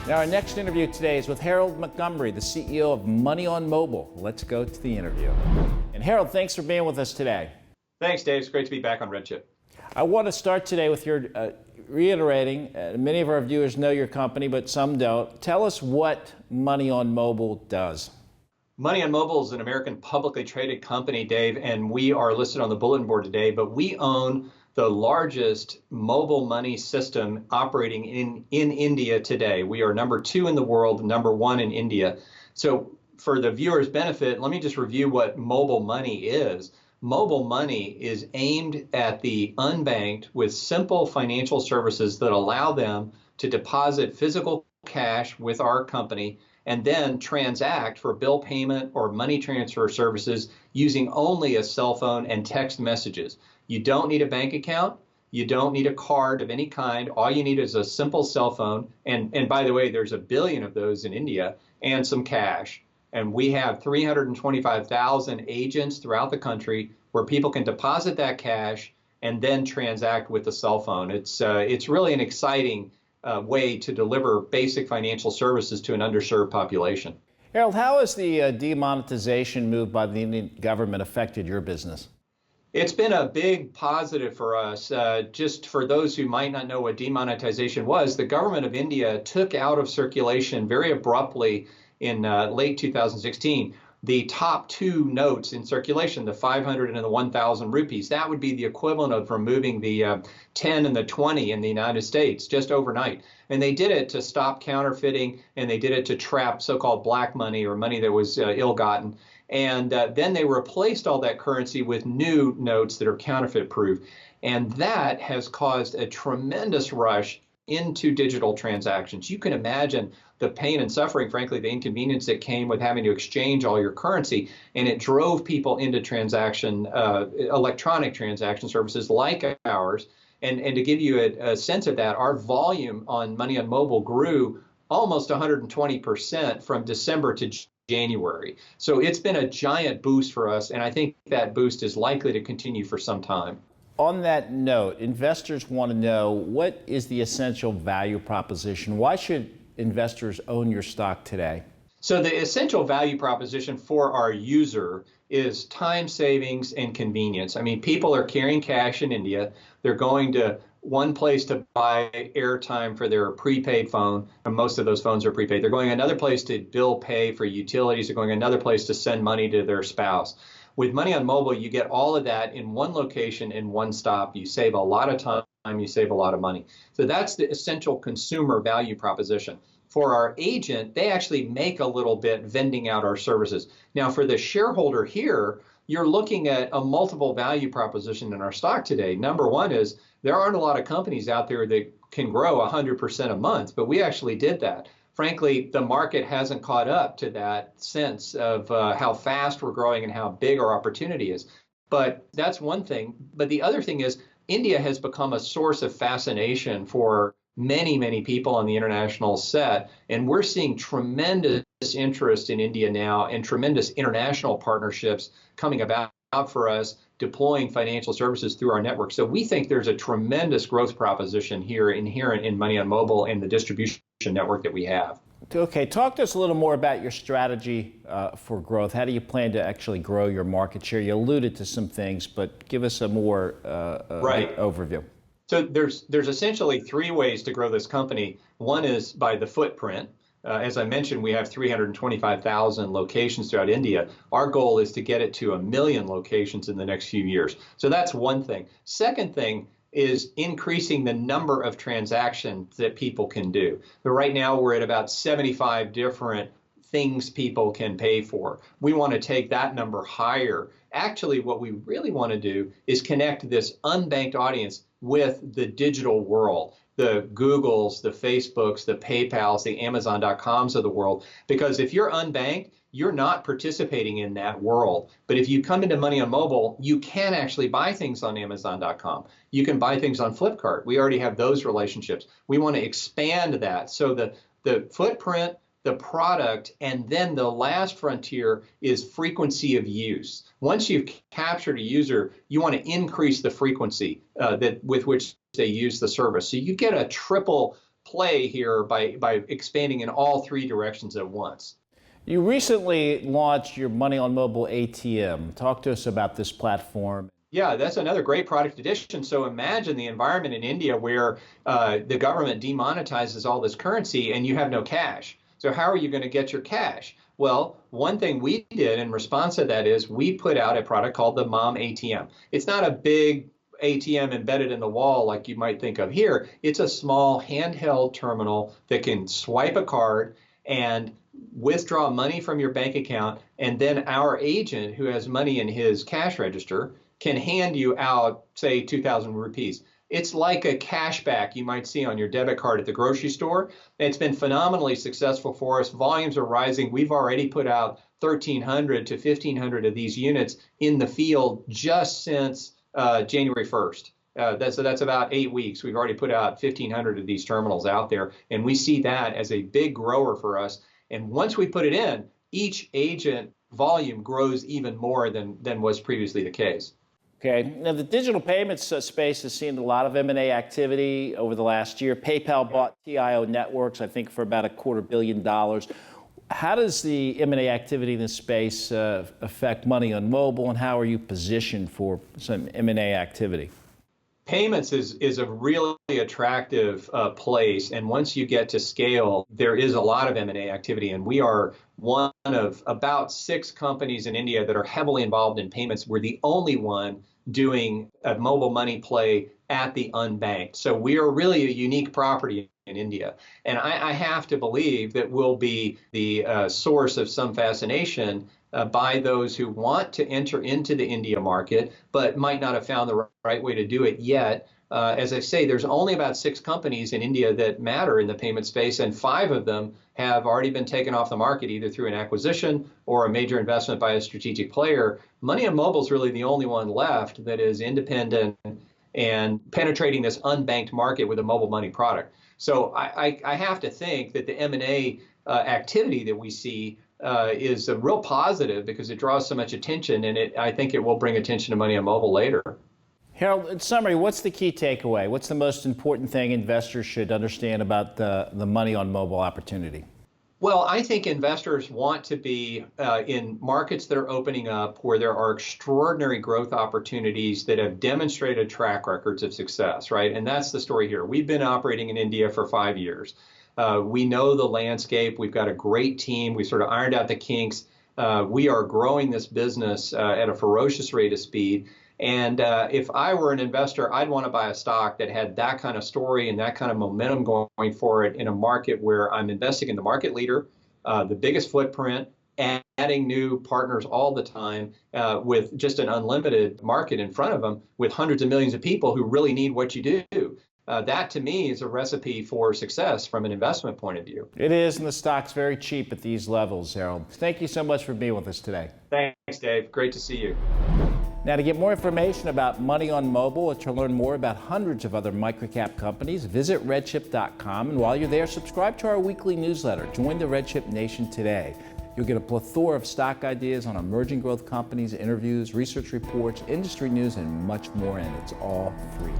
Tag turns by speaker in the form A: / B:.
A: Now, our next interview today is with Harold Montgomery, the CEO of MoneyOnMobile. Let's go to the interview. And Harold, thanks for being with us today.
B: Thanks, Dave. It's great to be back on Redchip.
A: I want to start today with your reiterating, many of our viewers know your company, but some don't. Tell us what MoneyOnMobile does.
B: MoneyOnMobile is an American publicly traded company, Dave, and we are listed on the bulletin board today, but we own the largest mobile money system operating in India today. We are number 2 in the world, number 1 in India. So for the viewers' benefit, let me just review what mobile money is. Mobile money is aimed at the unbanked with simple financial services that allow them to deposit physical cash with our company and then transact for bill payment or money transfer services using only a cell phone and text messages. You don't need a bank account. You don't need a card of any kind. All you need is a simple cell phone. And by the way, there's 1 billion of those in India, and some cash. And we have 325,000 agents throughout the country where people can deposit that cash and then transact with the cell phone. It's really an exciting way to deliver basic financial services to an underserved population.
A: Harold, how has the demonetization move by the Indian government affected your business?
B: It's been a big positive for us. Just for those who might not know what demonetization was, the government of India took out of circulation very abruptly in late 2016 the top 2 notes in circulation, the 500 and the 1,000 rupees. That would be the equivalent of removing the 10 and the 20 in the United States just overnight. And they did it to stop counterfeiting, and they did it to trap so-called black money or money that was ill-gotten. And then they replaced all that currency with new notes that are counterfeit proof. And that has caused a tremendous rush into digital transactions. You can imagine the pain and suffering, frankly, the inconvenience that came with having to exchange all your currency. And it drove people into electronic transaction services like ours. And to give you a sense of that, our volume on MoneyOnMobile grew almost 120% from December to January. So it's been a giant boost for us, and I think that boost is likely to continue for some time.
A: On that note, investors want to know, what is the essential value proposition? Why should investors own your stock today?
B: So the essential value proposition for our user is time savings and convenience. I mean, people are carrying cash in India. They're going to one place to buy airtime for their prepaid phone, and most of those phones are prepaid. They're going another place to bill pay for utilities. They're going another place to send money to their spouse. With MoneyOnMobile, you get all of that in one location, in one stop. You save a lot of time, you save a lot of money. So that's the essential consumer value proposition. For our agent, they actually make a little bit vending out our services. Now, for the shareholder here, you're looking at a multiple value proposition in our stock today. Number one is there aren't a lot of companies out there that can grow 100% a month, but we actually did that. Frankly, the market hasn't caught up to that sense of how fast we're growing and how big our opportunity is. But that's one thing. But the other thing is India has become a source of fascination for many, many people on the international set. And we're seeing tremendous interest in India now and tremendous international partnerships coming about for us, deploying financial services through our network. So we think there's a tremendous growth proposition here inherent in MoneyOnMobile and the distribution network that we have.
A: Okay, talk to us a little more about your strategy for growth. How do you plan to actually grow your market share? You alluded to some things, but give us a more overview.
B: So there's essentially 3 ways to grow this company. One is by the footprint. As I mentioned, we have 325,000 locations throughout India. Our goal is to get it to 1 million locations in the next few years. So that's one thing. Second thing is increasing the number of transactions that people can do. So right now we're at about 75 different things people can pay for. We want to take that number higher. Actually, what we really want to do is connect this unbanked audience with the digital world, the Googles, the Facebooks, the PayPals, the Amazon.coms of the world. Because if you're unbanked, you're not participating in that world. But if you come into MoneyOnMobile, you can actually buy things on Amazon.com. You can buy things on Flipkart. We already have those relationships. We want to expand that. So the footprint, the product, and then the last frontier is frequency of use. Once you've captured a user, you want to increase the frequency with which they use the service. So you get a triple play here by expanding in all three directions at once.
A: You recently launched your Money on Mobile ATM. Talk to us about this platform.
B: Yeah, that's another great product addition. So imagine the environment in India where the government demonetizes all this currency and you have no cash. So how are you going to get your cash? Well, one thing we did in response to that is we put out a product called the MOMT. It's not a big ATM embedded in the wall like you might think of here. It's a small handheld terminal that can swipe a card and withdraw money from your bank account, and then our agent who has money in his cash register can hand you out, say, 2,000 rupees. It's like a cashback you might see on your debit card at the grocery store. It's been phenomenally successful for us. Volumes are rising. We've already put out 1,300 to 1,500 of these units in the field just since January 1st. That's about 8 weeks. We've already put out 1,500 of these terminals out there, and we see that as a big grower for us. And once we put it in, each agent volume grows even more than was previously the case.
A: Okay. Now, the digital payments space has seen a lot of M&A activity over the last year. PayPal bought TIO Networks, I think, for about $250 million. How does the M&A activity in this space affect Money on Mobile, and how are you positioned for some M&A activity?
B: Payments is a really attractive place, and once you get to scale, there is a lot of M&A activity, and we are one of about 6 companies in India that are heavily involved in payments. We're the only one doing a mobile money play at the unbanked. So we are really a unique property in India, and I have to believe that we'll be the source of some fascination by those who want to enter into the India market, but might not have found the right way to do it yet. As I say, there's only about 6 companies in India that matter in the payment space, and 5 of them have already been taken off the market, either through an acquisition or a major investment by a strategic player. Money on Mobile is really the only one left that is independent and penetrating this unbanked market with a mobile money product. So I have to think that the M&A activity that we see is a real positive because it draws so much attention, and I think it will bring attention to Money on Mobile later.
A: Harold, in summary, what's the key takeaway? What's the most important thing investors should understand about the Money on Mobile opportunity?
B: Well, I think investors want to be in markets that are opening up where there are extraordinary growth opportunities that have demonstrated track records of success, right? And that's the story here. We've been operating in India for 5 years. We know the landscape. We've got a great team. We sort of ironed out the kinks. We are growing this business at a ferocious rate of speed. And if I were an investor, I'd want to buy a stock that had that kind of story and that kind of momentum going for it in a market where I'm investing in the market leader, the biggest footprint, adding new partners all the time with just an unlimited market in front of them with hundreds of millions of people who really need what you do. That, to me, is a recipe for success from an investment point of view.
A: It is, and the stock's very cheap at these levels, Harold. Thank you so much for being with us today.
B: Thanks, Dave. Great to see you.
A: Now, to get more information about Money on Mobile or to learn more about hundreds of other microcap companies, visit redchip.com. And while you're there, subscribe to our weekly newsletter. Join the Redchip Nation today. You'll get a plethora of stock ideas on emerging growth companies, interviews, research reports, industry news, and much more, and it's all free.